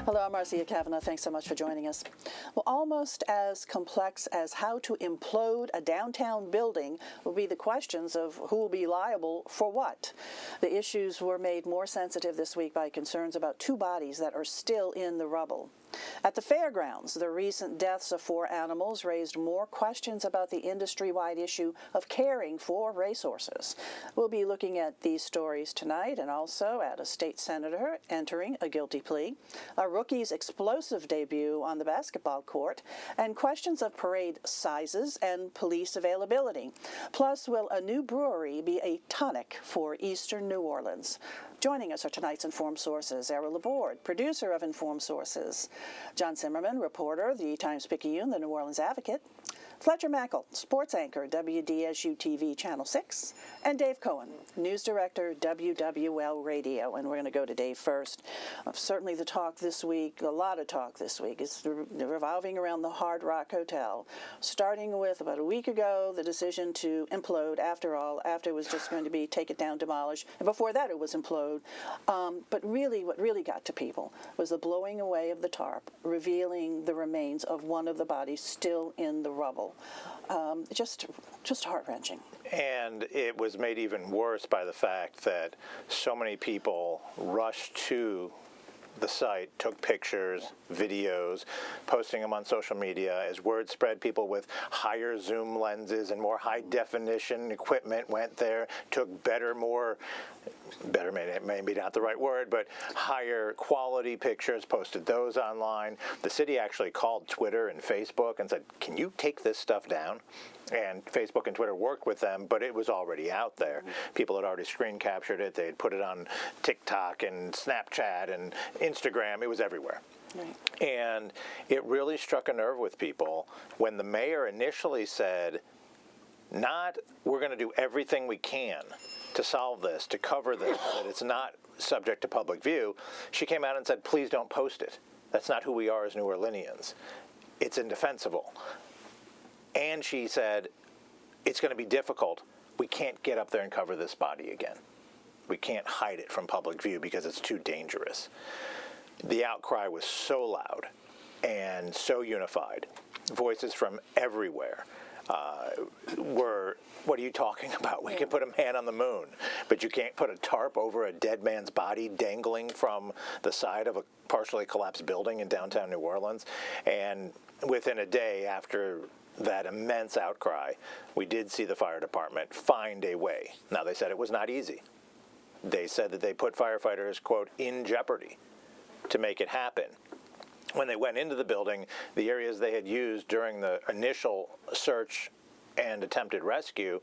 Hello, I'm Marcia Kavanaugh. Thanks so much for joining us. Well, almost as complex as how to implode a downtown building will be the questions of who will be liable for what. The issues were made more sensitive this week by concerns about two bodies that are still in the rubble. At the fairgrounds, the recent deaths of 4 animals raised more questions about the industry-wide issue of caring for racehorses. We'll be looking at these stories tonight and also at a state senator entering a guilty plea, a rookie's explosive debut on the basketball court, and questions of parade sizes and police availability. Plus, will a new brewery be a tonic for eastern New Orleans? Joining us are tonight's Informed Sources, Era Laborde, producer of Informed Sources, John Zimmerman, reporter, the Times-Picayune, the New Orleans Advocate, Fletcher Mackel, sports anchor, WDSU-TV Channel 6, and Dave Cohen, news director, WWL Radio. And we're going to go to Dave first. Certainly the talk this week, a lot of talk this week, is revolving around the Hard Rock Hotel, starting with about a week ago, the decision to implode after it was just going to be take it down, demolish, and before that it was implode. But really, what really got to people was the blowing away of the tarp, revealing the remains of one of the bodies still in the rubble. Just heart-wrenching. And it was made even worse by the fact that so many people rushed to the site, took pictures, videos, posting them on social media. As word spread, people with higher zoom lenses and more high-definition equipment went there, took better maybe not the right word, but higher quality pictures, posted those online. The city actually called Twitter and Facebook and said, can you take this stuff down? And Facebook and Twitter worked with them, but it was already out there. People had already screen captured it. They had put it on TikTok and Snapchat and Instagram. It was everywhere. Right. And it really struck a nerve with people when the mayor initially said, not we're going to do everything we can to solve this, to cover this, that it's not subject to public view. She came out and said, please don't post it. That's not who we are as New Orleanians. It's indefensible. And she said, it's going to be difficult. We can't get up there and cover this body again. We can't hide it from public view because it's too dangerous. The outcry was so loud and so unified. Voices from everywhere were, what are you talking about? We can put a man on the moon, but you can't put a tarp over a dead man's body dangling from the side of a partially collapsed building in downtown New Orleans. And within a day after that immense outcry, we did see the fire department find a way. Now, they said it was not easy. They said that they put firefighters, quote, in jeopardy to make it happen. When they went into the building, the areas they had used during the initial search and attempted rescue,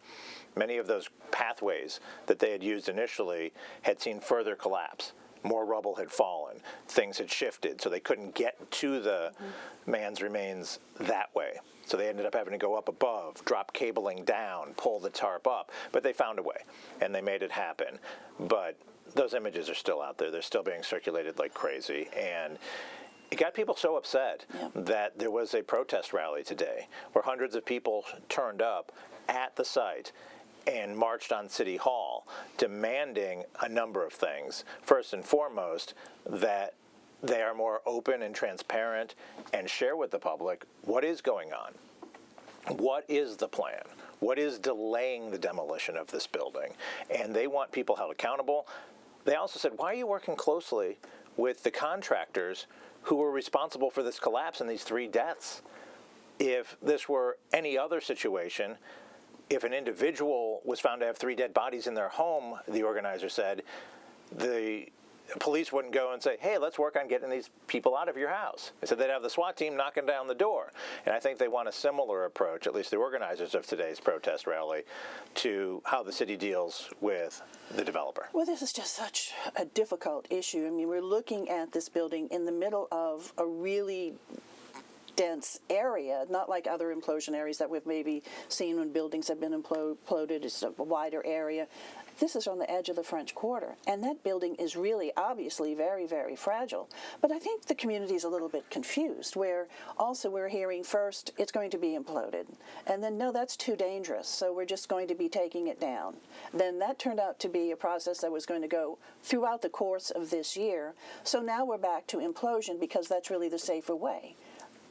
many of those pathways that they had used initially had seen further collapse. More rubble had fallen. Things had shifted, so they couldn't get to the man's remains that way. So they ended up having to go up above, drop cabling down, pull the tarp up. But they found a way, and they made it happen. But those images are still out there. They're still being circulated like crazy. And it got people so upset that there was a protest rally today where hundreds of people turned up at the site and marched on City Hall demanding a number of things. First and foremost, that they are more open and transparent and share with the public what is going on. What is the plan? What is delaying the demolition of this building? And they want people held accountable. They also said, why are you working closely with the contractors who were responsible for this collapse and these 3 deaths? If this were any other situation, if an individual was found to have 3 dead bodies in their home, the organizer said, the police wouldn't go and say, hey, let's work on getting these people out of your house. They said they'd have the SWAT team knocking down the door. And I think they want a similar approach, at least the organizers of today's protest rally, to how the city deals with the developer. Well, this is just such a difficult issue. I mean, we're looking at this building in the middle of a really dense area, not like other implosion areas that we've maybe seen when buildings have been imploded. It's a wider area. This is on the edge of the French Quarter, and that building is really obviously very, very fragile. But I think the community is a little bit confused, where also we're hearing first it's going to be imploded, and then no, that's too dangerous, so we're just going to be taking it down. Then that turned out to be a process that was going to go throughout the course of this year, so now we're back to implosion because that's really the safer way.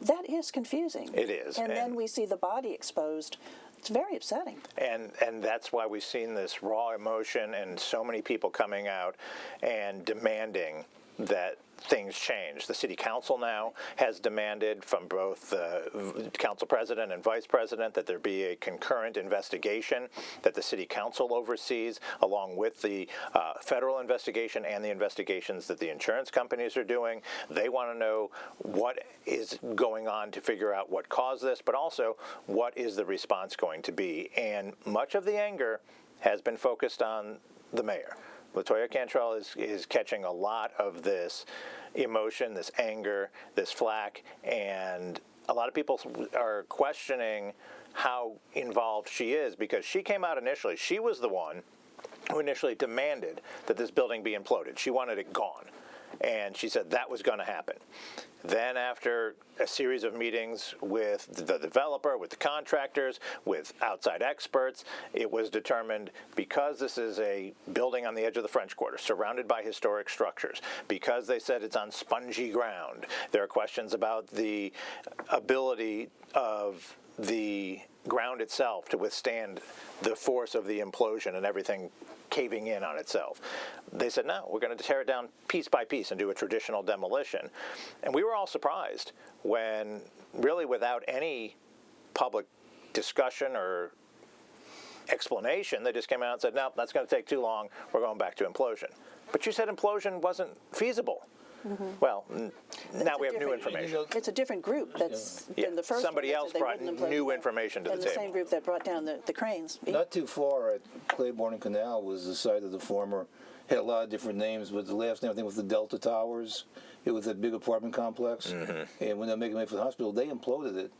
That is confusing. It is. And then we see the body exposed. It's very upsetting. And that's why we've seen this raw emotion and so many people coming out and demanding that things change. The city council now has demanded from both the council president and vice president that there be a concurrent investigation that the city council oversees, along with the federal investigation and the investigations that the insurance companies are doing. They want to know what is going on to figure out what caused this, but also what is the response going to be. And much of the anger has been focused on the mayor. LaToya Cantrell is catching a lot of this emotion, this anger, this flack, and a lot of people are questioning how involved she is, because she came out initially. She was the one who initially demanded that this building be imploded. She wanted it gone, and she said that was going to happen. Then after a series of meetings with the developer, with the contractors, with outside experts, it was determined, because this is a building on the edge of the French Quarter, surrounded by historic structures, because they said it's on spongy ground, there are questions about the ability of the ground itself to withstand the force of the implosion and everything caving in on itself. They said, no, we're going to tear it down piece by piece and do a traditional demolition. And we were all surprised when, really without any public discussion or explanation, they just came out and said, no, that's going to take too long, we're going back to implosion. But you said implosion wasn't feasible. Mm-hmm. Well, now we have new information. It's a different group that's been the first. Somebody else brought new information to the table. The same group that brought down the cranes. Not too far at Claiborne and Canal was the site of the former, had a lot of different names, but the last name I think was the Delta Towers. It was a big apartment complex, and when they were making it for the hospital, they imploded it.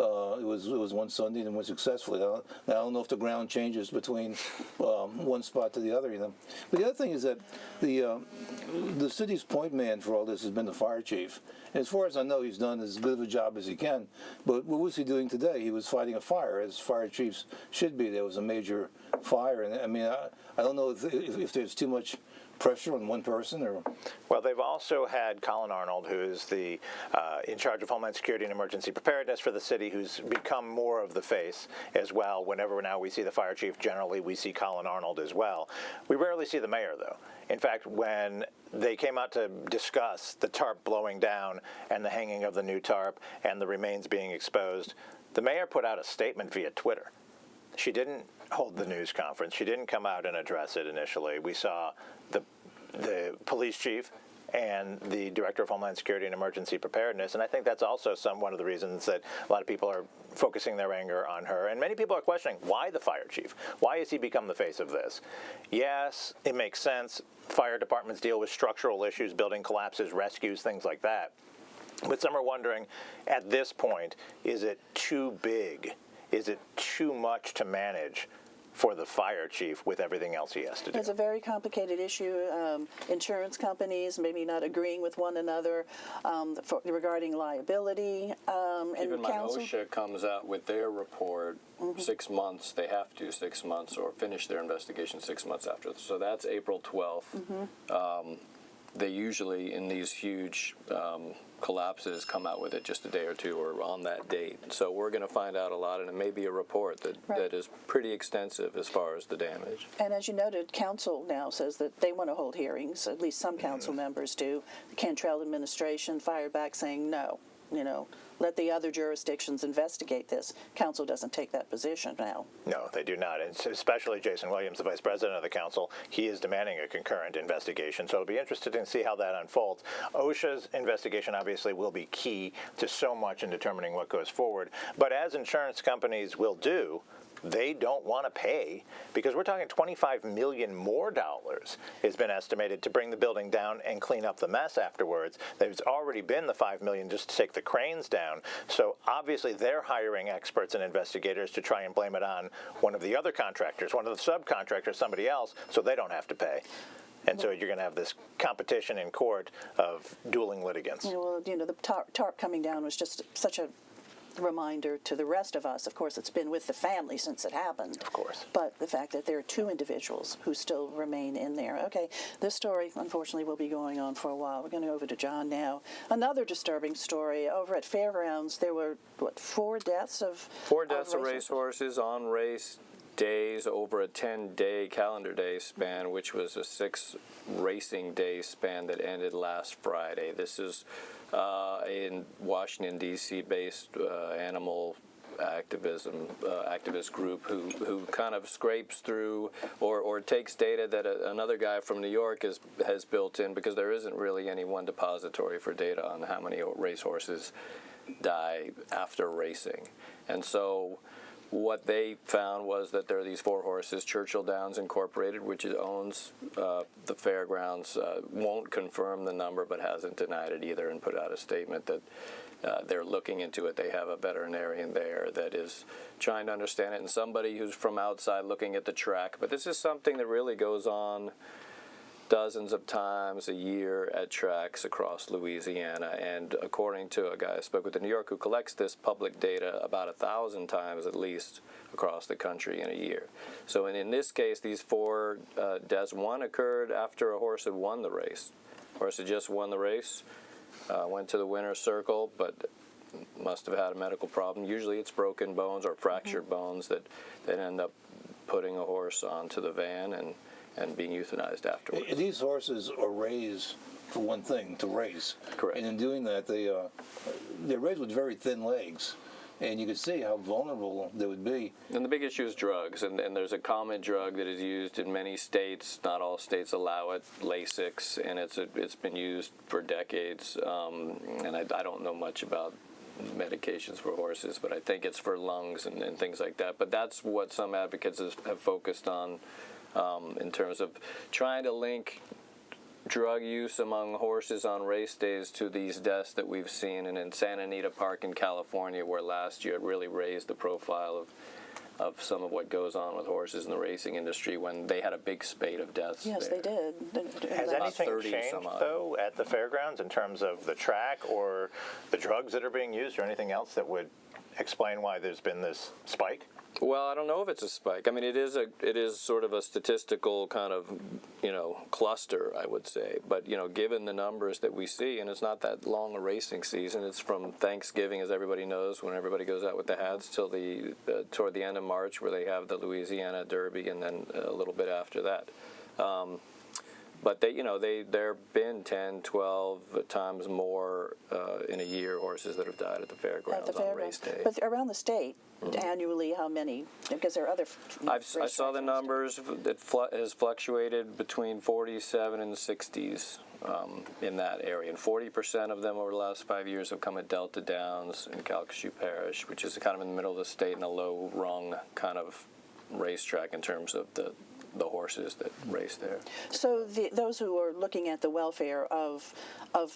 It was one Sunday and went successfully. I don't know if the ground changes between one spot to the other, you know. But the other thing is that the city's point man for all this has been the fire chief. And as far as I know, he's done as good of a job as he can. But what was he doing today? He was fighting a fire, as fire chiefs should be. There was a major fire, and I mean, I don't know if there's too much pressure on one person, or? Well, they've also had Colin Arnold, who's the in charge of Homeland Security and Emergency Preparedness for the city, who's become more of the face as well. Whenever now we see the fire chief, generally we see Colin Arnold as well. We rarely see the mayor, though. In fact, when they came out to discuss the tarp blowing down and the hanging of the new tarp and the remains being exposed, the mayor put out a statement via Twitter. She didn't hold the news conference. She didn't come out and address it initially. We saw the police chief and the director of Homeland Security and Emergency Preparedness, and I think that's also one of the reasons that a lot of people are focusing their anger on her. And many people are questioning, why the fire chief? Why has he become the face of this? Yes, it makes sense. Fire departments deal with structural issues, building collapses, rescues, things like that. But some are wondering, at this point, is it too big? Is it too much to manage for the fire chief with everything else he has to do? It's a very complicated issue. Insurance companies maybe not agreeing with one another regarding liability. Even and council. OSHA comes out with their report 6 months. They have to 6 months or finish their investigation 6 months after. So that's April 12th. They usually, in these huge collapses, come out with it just a day or two or on that date. So we're going to find out a lot, and it may be a report that is pretty extensive as far as the damage. And as you noted, council now says that they want to hold hearings. At least some council members do. The Cantrell administration fired back saying no. You know, let the other jurisdictions investigate this. Council doesn't take that position now. No, they do not. And especially Jason Williams, the vice president of the council, he is demanding a concurrent investigation. So it'll be interesting to see how that unfolds. OSHA's investigation obviously will be key to so much in determining what goes forward. But as insurance companies will do, they don't want to pay, because we're talking $25 million more has been estimated to bring the building down and clean up the mess afterwards. There's already been the $5 million just to take the cranes down. So obviously they're hiring experts and investigators to try and blame it on one of the other contractors, one of the subcontractors, somebody else, so they don't have to pay. And so you're going to have this competition in court of dueling litigants. Well, the tarp coming down was just such a reminder to the rest of us. Of course, it's been with the family since it happened. Of course. But the fact that there are two individuals who still remain in there. Okay, this story, unfortunately, will be going on for a while. We're going to go over to John now. Another disturbing story. Over at Fairgrounds, there were, four deaths of racehorses on race days over a 10-day calendar day span, which was a 6 racing day span that ended last Friday. This is in Washington, D.C. based animal activist group who kind of scrapes through or takes data that another guy from New York has built in, because there isn't really any one depository for data on how many racehorses die after racing. And so what they found was that there are these 4 horses. Churchill Downs Incorporated, which owns the fairgrounds, won't confirm the number but hasn't denied it either, and put out a statement that they're looking into it. They have a veterinarian there that is trying to understand it, and somebody who's from outside looking at the track. But this is something that really goes on dozens of times a year at tracks across Louisiana, and according to a guy I spoke with in New York who collects this public data about 1,000 times at least across the country in a year. So in this case, these 4 deaths, one occurred after a horse had won the race. Horse had just won the race, went to the winner's circle, but must have had a medical problem. Usually it's broken bones or fractured bones that end up putting a horse onto the van and being euthanized afterwards. These horses are raised for one thing, to race. Correct. And in doing that, they're raised with very thin legs. And you can see how vulnerable they would be. And the big issue is drugs, and there's a common drug that is used in many states. Not all states allow it, Lasix, and it's been used for decades. And I don't know much about medications for horses, but I think it's for lungs and things like that. But that's what some advocates have focused on in terms of trying to link drug use among horses on race days to these deaths that we've seen, and in Santa Anita Park in California, where last year it really raised the profile of some of what goes on with horses in the racing industry when they had a big spate of deaths. Yes, there. they did. Has anything changed, though, at the fairgrounds in terms of the track or the drugs that are being used, or anything else that would explain why there's been this spike? Well, I don't know if it's a spike. I mean, it is sort of a statistical kind of, cluster, I would say. But, given the numbers that we see, and it's not that long a racing season. It's from Thanksgiving, as everybody knows, when everybody goes out with the hats, till toward the end of March, where they have the Louisiana Derby, and then a little bit after that. But there have been 10, 12 times more in a year horses that have died at the fairgrounds on race day. But around the state, annually, how many? Because there are other. I saw the numbers. It has fluctuated between 47 and 60s in that area, and 40% of them over the last 5 years have come at Delta Downs in Calcasieu Parish, which is kind of in the middle of the state and a low-rung kind of racetrack in terms of the horses that race there. So those who are looking at the welfare of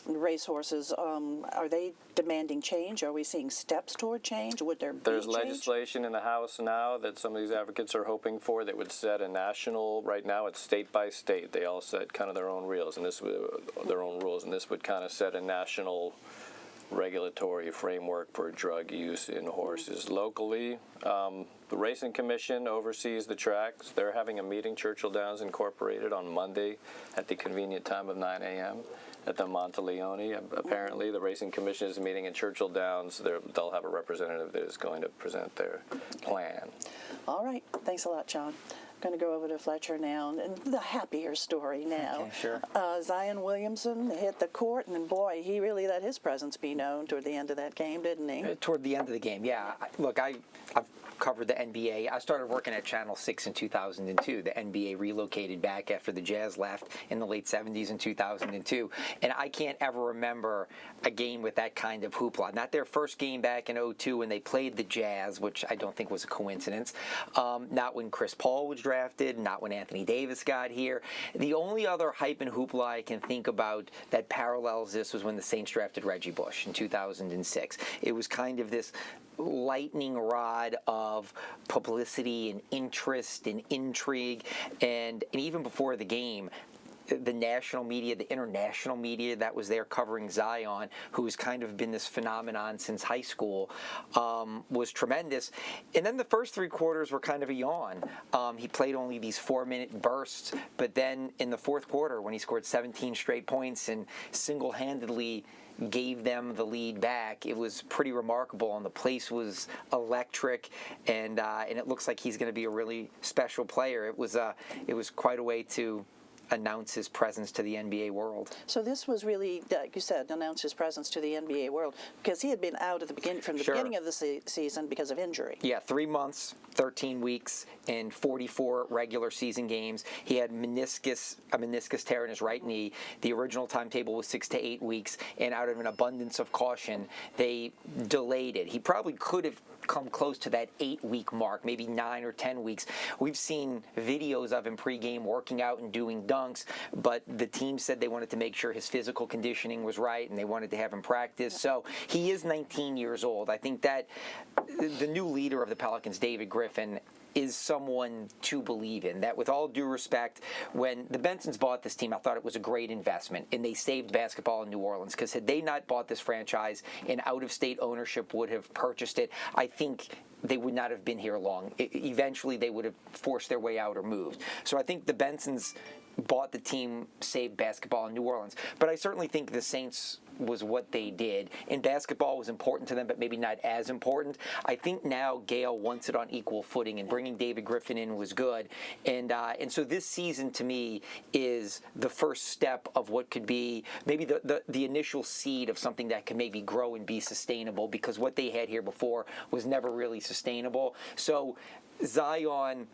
racehorses, are they demanding change? Are we seeing steps toward change? Would there be There's change? legislation in the House now that some of these advocates are hoping for that would set a national. Right now, it's state by state. They all set kind of their own rules, and this would kind of set a national regulatory framework for drug use in horses. Locally, the Racing Commission oversees the tracks. They're having a meeting, Churchill Downs Incorporated, on Monday at the convenient time of 9 a.m. at the Monteleone. Apparently, the Racing Commission is meeting in Churchill Downs. They'll have a representative that is going to present their plan. All right. Thanks a lot, John. I'm going to go over to Fletcher now, and the happier story now. Okay, sure. Zion Williamson hit the court, and boy, he really let his presence be known toward the end of that game, didn't he? Toward the end of the game, yeah. Look, I've covered the NBA. I started working at Channel 6 in 2002. The NBA relocated back after the Jazz left in the late 70s in 2002. And I can't ever remember a game with that kind of hoopla. Not their first game back in '02 when they played the Jazz, which I don't think was a coincidence. Not when Chris Paul was drafted, not when Anthony Davis got here. The only other hype and hoopla I can think about that parallels this was when the Saints drafted Reggie Bush in 2006. It was kind of this lightning rod of publicity and interest and intrigue, and even before the game, the national media, the international media that was there covering Zion, who's kind of been this phenomenon since high school, was tremendous. And then the first three quarters were kind of a yawn. He played only these 4-minute bursts, but then in the fourth quarter, when he scored 17 straight points and single-handedly gave them the lead back, it was pretty remarkable, and the place was electric, and it looks like he's going to be a really special player. It was quite a way to announce his presence to the NBA world. So this was really, like you said, announce his presence to the NBA world, because he had been out at the beginning, from the beginning of the season because of injury. Yeah, 3 months, 13 weeks, and 44 regular season games. He had a meniscus tear in his right knee. The original timetable was 6 to 8 weeks, and out of an abundance of caution, they delayed it. He probably could have come close to that 8-week mark, maybe 9 or 10 weeks. We've seen videos of him pregame working out and doing dunks, but the team said they wanted to make sure his physical conditioning was right, and they wanted to have him practice. So he is 19 years old. I think that the new leader of the Pelicans, David Griffin, is someone to believe in. That, with all due respect, when the Bensons bought this team, I thought it was a great investment, and they saved basketball in New Orleans, because had they not bought this franchise and out-of-state ownership would have purchased it, I think they would not have been here long. Eventually, they would have forced their way out or moved. So I think the Bensons bought the team, saved basketball in New Orleans. But I certainly think the Saints was what they did. And basketball was important to them, but maybe not as important. I think now Gale wants it on equal footing, and bringing David Griffin in was good. And so this season, to me, is the first step of what could be maybe the initial seed of something that could maybe grow and be sustainable, because what they had here before was never really sustainable. So Zion,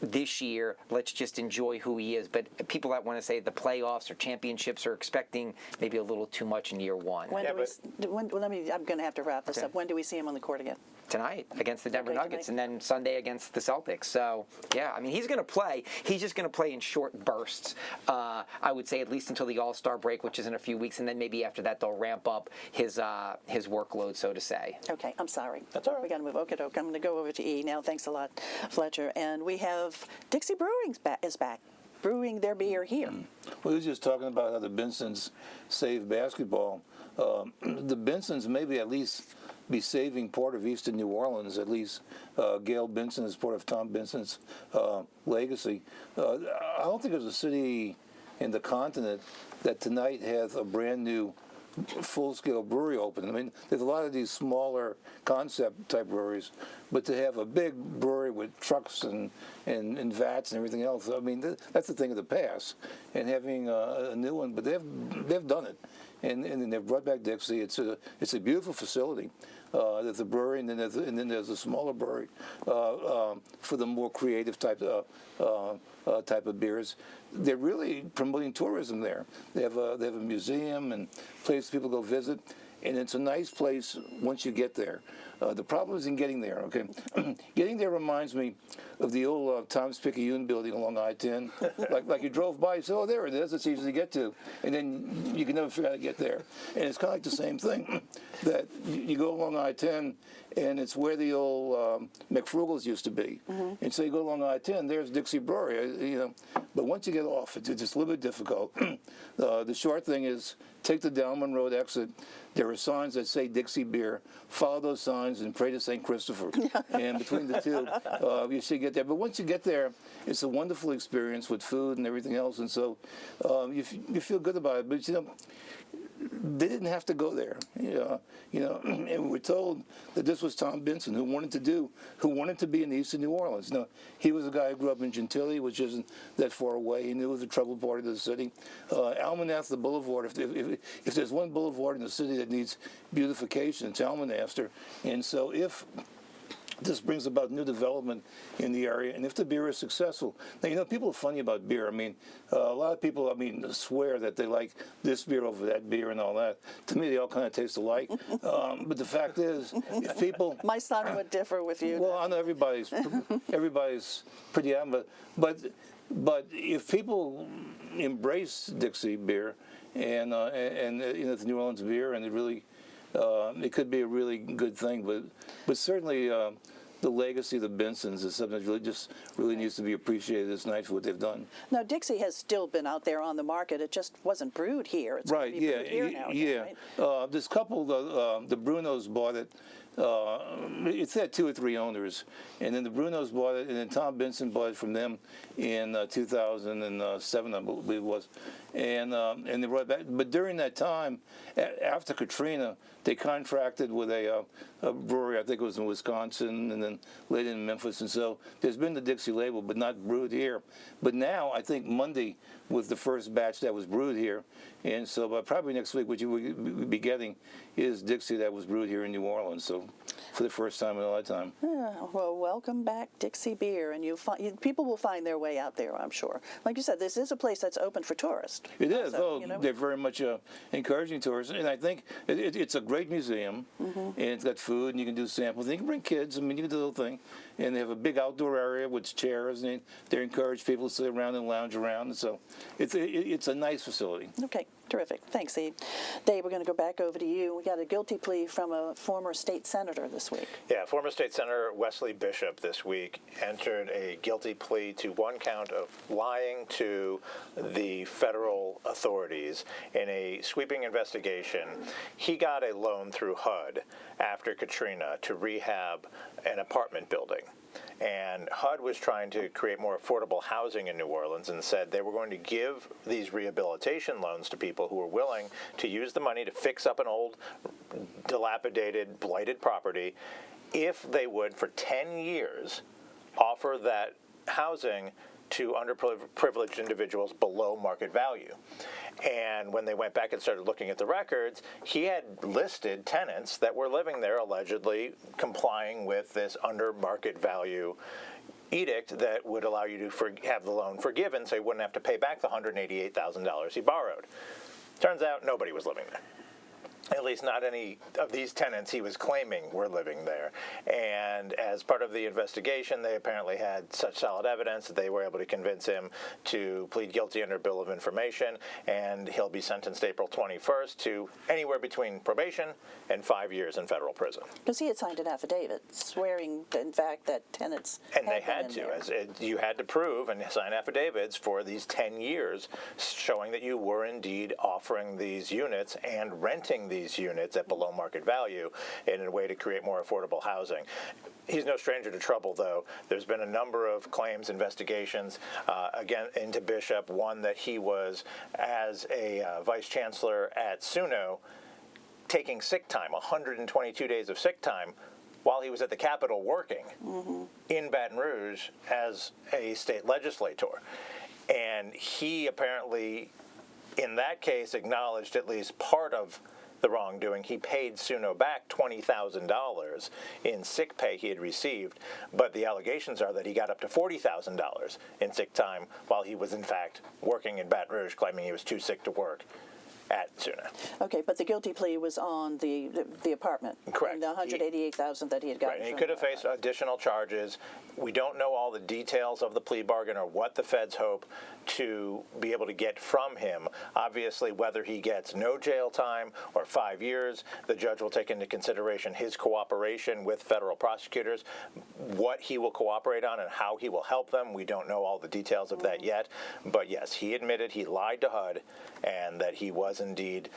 this year, let's just enjoy who he is. But people that want to say the playoffs or championships are expecting maybe a little too much in year one. I'm going to have to wrap this up. When do we see him on the court again? Tonight against the Denver Nuggets, tonight. and then Sunday against the Celtics. So, yeah, I mean, he's going to play. He's just going to play in short bursts, I would say, at least until the All-Star break, which is in a few weeks, and then maybe after that they'll ramp up his workload, so to say. Okay, I'm sorry. That's all right. We got to move. Okay, I'm going to go over to E now. Thanks a lot, Fletcher. And we have Dixie Brewing is back. Brewing their beer here. We were just talking about how the Bensons save basketball. The Bensons maybe at least be saving part of Eastern New Orleans, at least. Gail Benson is part of Tom Benson's legacy. I don't think there's a city in the continent that tonight has a brand new full-scale brewery open. I mean, there's a lot of these smaller concept-type breweries, but to have a big brewery with trucks and vats and everything else, I mean, that's the thing of the past. And having a new one, but they've done it, and they've brought back Dixie. It's a beautiful facility. There's a brewery, and then there's a smaller brewery for the more creative type of beers. They're really promoting tourism there. They have a museum and place people go visit, and it's a nice place once you get there. The problem is in getting there. Okay, getting there reminds me of the old Tom's Picayune building along I-10. like you drove by, you said, "Oh, there it is. It's easy to get to," and then you can never figure out how to get there. And it's kind of like the same thing. That you go along I-10, and it's where the old McFrugal's used to be. And so you go along I-10, there's Dixie Brewery, But once you get off, it's just a little bit difficult. The short thing is take the Dalman Road exit. There are signs that say Dixie Beer. Follow those signs and pray to St. Christopher. And between the two, you should get there. But once you get there, it's a wonderful experience with food and everything else. And so you feel good about it. But, they didn't have to go there, and we're told that this was Tom Benson who wanted to be in Eastern New Orleans. Now, he was a guy who grew up in Gentilly, which isn't that far away. He knew it was a troubled part of the city. Almanaster, the boulevard, if there's one boulevard in the city that needs beautification, it's Almanaster. And so if this brings about new development in the area, and if the beer is successful. Now, you know, people are funny about beer. I mean, a lot of people, swear that they like this beer over that beer and all that. To me, they all kind of taste alike. But the fact is, if people... My son would differ with you. Well, I know everybody's pretty adamant, but if people embrace Dixie beer and the New Orleans beer, and it could be a really good thing, but certainly the legacy of the Bensons is something that really needs to be appreciated this night for what they've done. Now, Dixie has still been out there on the market. It just wasn't brewed here. It's Right, gonna be brewed here now again, right? This couple, the Brunos bought it. It's had 2 or 3 owners, and then the Brunos bought it, and then Tom Benson bought it from them in 2007, I believe it was, and they brought it back. But during that time, after Katrina, they contracted with a brewery, I think it was in Wisconsin, and then later in Memphis, and so there's been the Dixie label, but not brewed here. But now, I think Monday was the first batch that was brewed here, and so probably next week, what you will be getting is Dixie that was brewed here in New Orleans, so for the first time in a long time. Yeah, well, welcome back, Dixie Beer, and people will find their way out there, I'm sure. Like you said, this is a place that's open for tourists. It is. Also, They're very much encouraging tourists, and I think it's a great museum, and it's got food, and you can do samples. And you can bring kids. I mean, you can do the little thing, and they have a big outdoor area with chairs, and they encourage people to sit around and lounge around. And so it's a nice facility. Okay, terrific. Thanks, Ed. Dave, we're going to go back over to you. We got a guilty plea from a former state senator this week. Yeah, former state senator Wesley Bishop this week entered a guilty plea to 1 count of lying to the federal authorities in a sweeping investigation. He got a loan through HUD after Katrina to rehab an apartment building. And HUD was trying to create more affordable housing in New Orleans and said they were going to give these rehabilitation loans to people who were willing to use the money to fix up an old, dilapidated, blighted property if they would, for 10 years, offer that housing to underprivileged individuals below market value. And when they went back and started looking at the records, he had listed tenants that were living there allegedly complying with this under market value edict that would allow you to have the loan forgiven so you wouldn't have to pay back the $188,000 he borrowed. Turns out nobody was living there. At least not any of these tenants he was claiming were living there. And as part of the investigation, they apparently had such solid evidence that they were able to convince him to plead guilty under Bill of Information, and he'll be sentenced April 21st to anywhere between probation and 5 years in federal prison. Because he had signed an affidavit swearing, in fact, that tenants And they had to. You had to prove and sign affidavits for these 10 years showing that you were indeed offering these units and renting these units at below market value in a way to create more affordable housing. He's no stranger to trouble, though. There's been a number of claims, investigations, again, into Bishop. One that he was, as a vice chancellor at SUNO, taking sick time, 122 days of sick time, while he was at the Capitol working in Baton Rouge as a state legislator. And he apparently, in that case, acknowledged at least part of the wrongdoing. He paid SUNO back $20,000 in sick pay he had received, but the allegations are that he got up to $40,000 in sick time while he was in fact working in Baton Rouge, claiming he was too sick to work at SUNO. Okay, but the guilty plea was on the apartment. Correct. And the $188,000 that he had gotten. Right, and he could have faced additional charges. We don't know all the details of the plea bargain or what the feds hope to be able to get from him. Obviously, whether he gets no jail time or 5 years, the judge will take into consideration his cooperation with federal prosecutors, what he will cooperate on and how he will help them. We don't know all the details of that yet. But yes, he admitted he lied to HUD and that he was indeed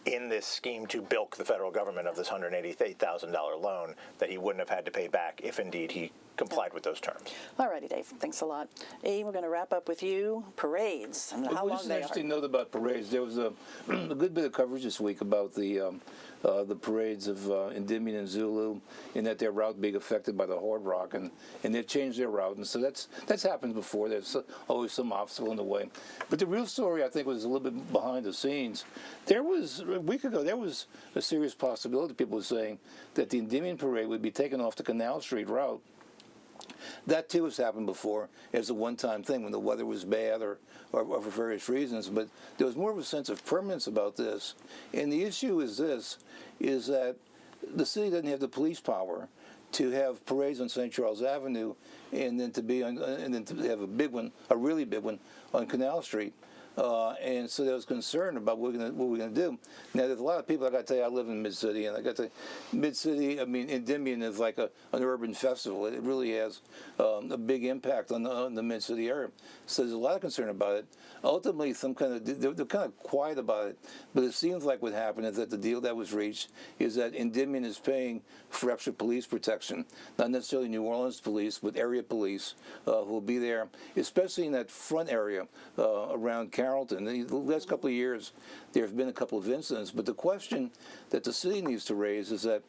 in this scheme to bilk the federal government of this $188,000 loan that he wouldn't have had to pay back if indeed he complied with those terms. All righty, Dave. Thanks a lot. E, we're going to wrap up with you. Parades. And how Well, long just an they are. interesting note about parades. There was a good bit of coverage this week about the parades of Endymion and Zulu, in that their route being affected by the Hard Rock, and they've changed their route, and so that's happened before. There's always some obstacle in the way. But the real story, I think, was a little bit behind the scenes. There was a week ago, there was a serious possibility. People were saying that the Endymion parade would be taken off the Canal Street route. That too has happened before as a one-time thing when the weather was bad or for various reasons. But there was more of a sense of permanence about this. And the issue is this, is that the city doesn't have the police power to have parades on St. Charles Avenue and then to have a big one, a really big one, on Canal Street. And so there was concern about what we're going to do. Now, there's a lot of people, I got to tell you, I live in Mid-City, and I got to Mid-City, I mean, Endymion is like an urban festival. It really has a big impact on the Mid-City area. So there's a lot of concern about it. Ultimately, they're kind of quiet about it, but it seems like what happened is that the deal that was reached is that Endymion is paying for extra police protection, not necessarily New Orleans police, but area police who will be there, especially in that front area around Carrollton. The last couple of years, there have been a couple of incidents, but the question that the city needs to raise is that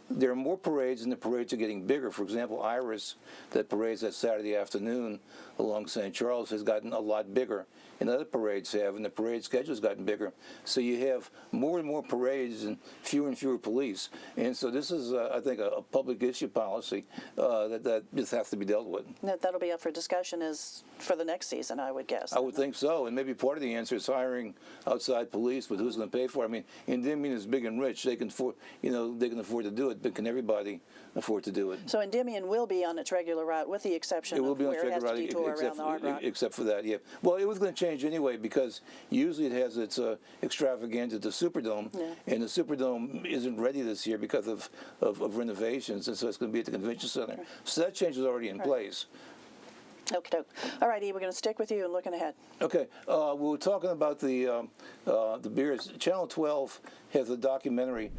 there are more parades, and the parades are getting bigger. For example, Iris, that parades that Saturday afternoon along St. Charles, has gotten a lot bigger, and other parades have, and the parade schedule has gotten bigger. So you have more and more parades and fewer police. And so this is, I think, a public issue policy that just has to be dealt with. That'll be up for discussion is for the next season, I would guess. I would think so, and maybe part of the answer is hiring outside police, but who's going to pay for it? I mean, Endymion is big and rich; they can afford, they can afford to do it, but can everybody afford to do it? So Endymion will be on its regular route, with the exception of where it has to detour around the Hard Rock. Except for that, yeah. Well, it was going to change anyway, because usually it has its extravaganza at the Superdome, and the Superdome isn't ready this year because of renovations, and so it's going to be at the Convention Center. So that change is already in place. Okay. All righty, we're going to stick with you and looking ahead. Okay, we were talking about the beers. Channel 12 has a documentary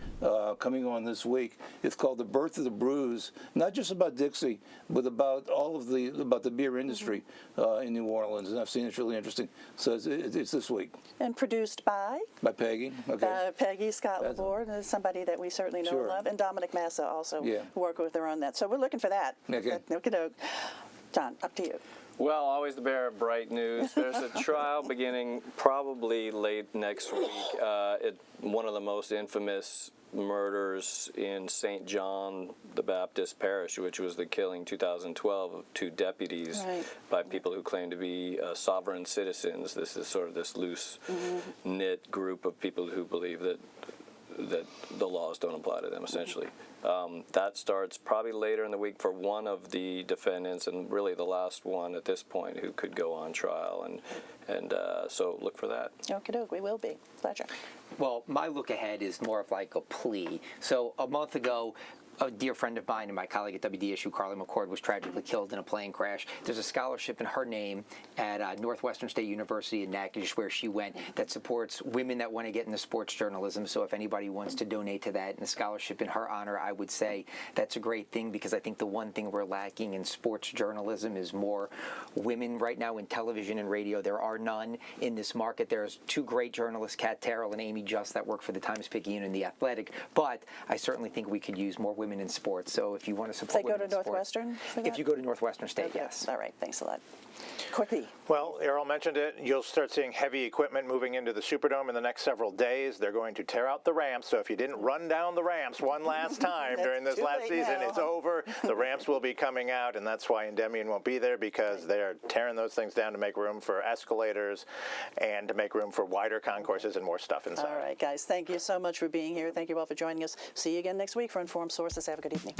coming on this week. It's called "The Birth of the Brews," not just about Dixie, but about all of the beer industry in New Orleans. And I've seen it's really interesting. So it's this week. And produced by Peggy. Okay. Peggy Scott Laborde, somebody that we certainly know and love, and Dominic Massa also worked with her on that. So we're looking for that. Okay. Okey-doke. John, up to you. Well, always the bearer of bright news. There's a trial beginning probably late next week. One of the most infamous murders in St. John the Baptist Parish, which was the killing 2012 of 2 deputies by people who claim to be sovereign citizens. This is sort of this loose knit group of people who believe that the laws don't apply to them, essentially. That starts probably later in the week for one of the defendants, and really the last one at this point who could go on trial, and so look for that. Okie doke, we will be. Pleasure. Well, my look ahead is more of like a plea. So a month ago, a dear friend of mine and my colleague at WDSU, Carly McCord, was tragically killed in a plane crash. There's a scholarship in her name at Northwestern State University in Natchitoches, where she went, that supports women that want to get into sports journalism. So if anybody wants to donate to that, and a scholarship in her honor, I would say that's a great thing, because I think the one thing we're lacking in sports journalism is more women right now in television and radio. There are none in this market. There's 2 great journalists, Kat Terrell and Amy Just, that work for the Times-Picayune and The Athletic, but I certainly think we could use more women in sports. So if you want to support women in sports, Northwestern for that? if you go to Northwestern State, Okay. yes. All right, thanks a lot. Quickly. Well, Errol mentioned it. You'll start seeing heavy equipment moving into the Superdome in the next several days. They're going to tear out the ramps, so if you didn't run down the ramps one last time during this last season, it's over. The ramps will be coming out, and that's why Endymion won't be there, because they are tearing those things down to make room for escalators and to make room for wider concourses and more stuff inside. All right, guys, thank you so much for being here. Thank you all for joining us. See you again next week for Informed Sources. Have a good evening.